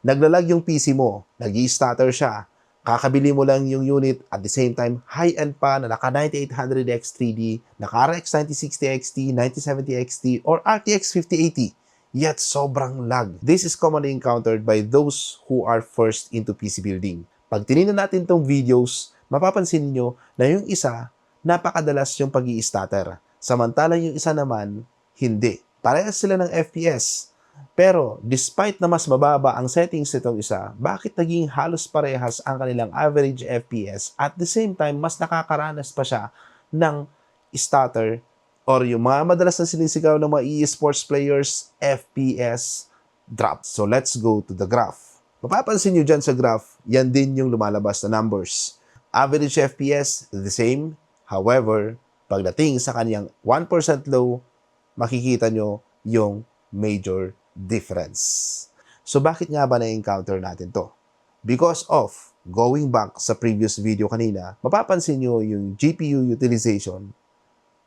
Naglalag yung PC mo, nag-i-stutter siya, kakabili mo lang yung unit at the same time, high-end pa na naka 9800X 3D, naka RX 9060 XT, 9070 XT, or RTX 5080. Yet sobrang lag. This is commonly encountered by those who are first into PC building. Pag tinignan natin tong videos, mapapansin niyo na yung isa, napakadalas yung pag-i-stutter. Samantalang yung isa naman, hindi. Parehas sila ng FPS. Pero, despite na mas mababa ang settings nitong isa, bakit naging halos parehas ang kanilang average FPS at the same time, mas nakakaranas pa siya ng stutter or yung mga madalas na sinisigaw ng mga e-sports players, FPS drop. So, let's go to the graph. Mapapansin nyo dyan sa graph, yan din yung lumalabas na numbers. Average FPS, the same. However, pagdating sa kanyang 1% low, makikita nyo yung major difference. So bakit nga ba na-encounter natin to? Because of, going back sa previous video kanina, mapapansin nyo yung GPU utilization.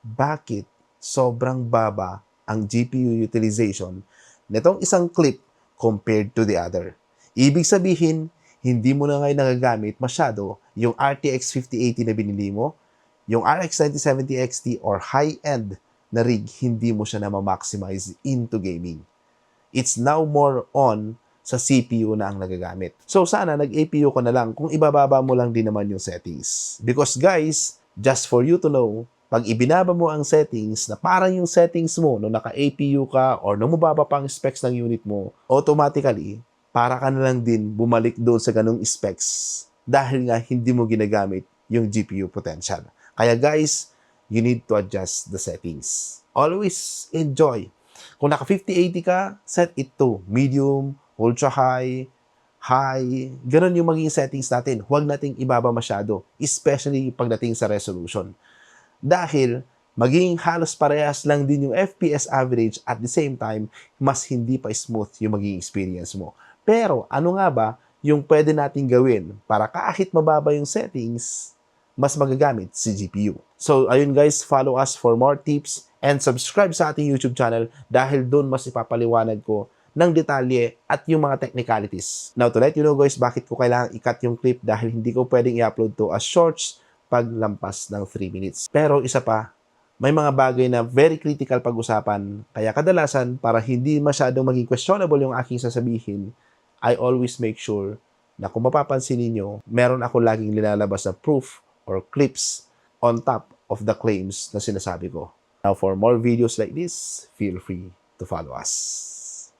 Bakit sobrang baba ang GPU utilization nitong isang clip compared to the other? Ibig sabihin, hindi mo na ngayon nagagamit masyado yung RTX 5080 na binili mo, yung RX 9070 XT or high-end na rig, hindi mo siya na ma-maximize into gaming. It's now more on sa CPU na ang nagagamit. So sana nag-APU ko na lang kung ibababa mo lang din naman yung settings. Because guys, just for you to know, pag ibinaba mo ang settings na parang yung settings mo nung naka-APU ka or nung mababa pa ang specs ng unit mo, automatically, para ka na lang din bumalik doon sa ganung specs dahil nga hindi mo ginagamit yung GPU potential. Kaya guys, you need to adjust the settings. Always enjoy. Kung naka 5080 ka, set it to medium, ultra high, high. Ganon yung maging settings natin. Huwag nating ibaba masyado, especially pagdating sa resolution. Dahil maging halos parehas lang din yung FPS average at the same time, mas hindi pa smooth yung maging experience mo. Pero ano nga ba yung pwede nating gawin para kahit mababa yung settings, mas magagamit si GPU. So, ayun guys, follow us for more tips and subscribe sa ating YouTube channel dahil doon mas ipapaliwanag ko ng detalye at yung mga technicalities. Now, to let you know guys, bakit ko kailangan i-cut yung clip dahil hindi ko pwedeng i-upload to as shorts pag lampas ng 3 minutes. Pero isa pa, may mga bagay na very critical pag-usapan, kaya kadalasan para hindi masyadong maging questionable yung aking sasabihin, I always make sure na kung mapapansin ninyo, meron ako laging nilalabas na proof or clips on top of the claims na sinasabi ko. Now, for more videos like this, feel free to follow us.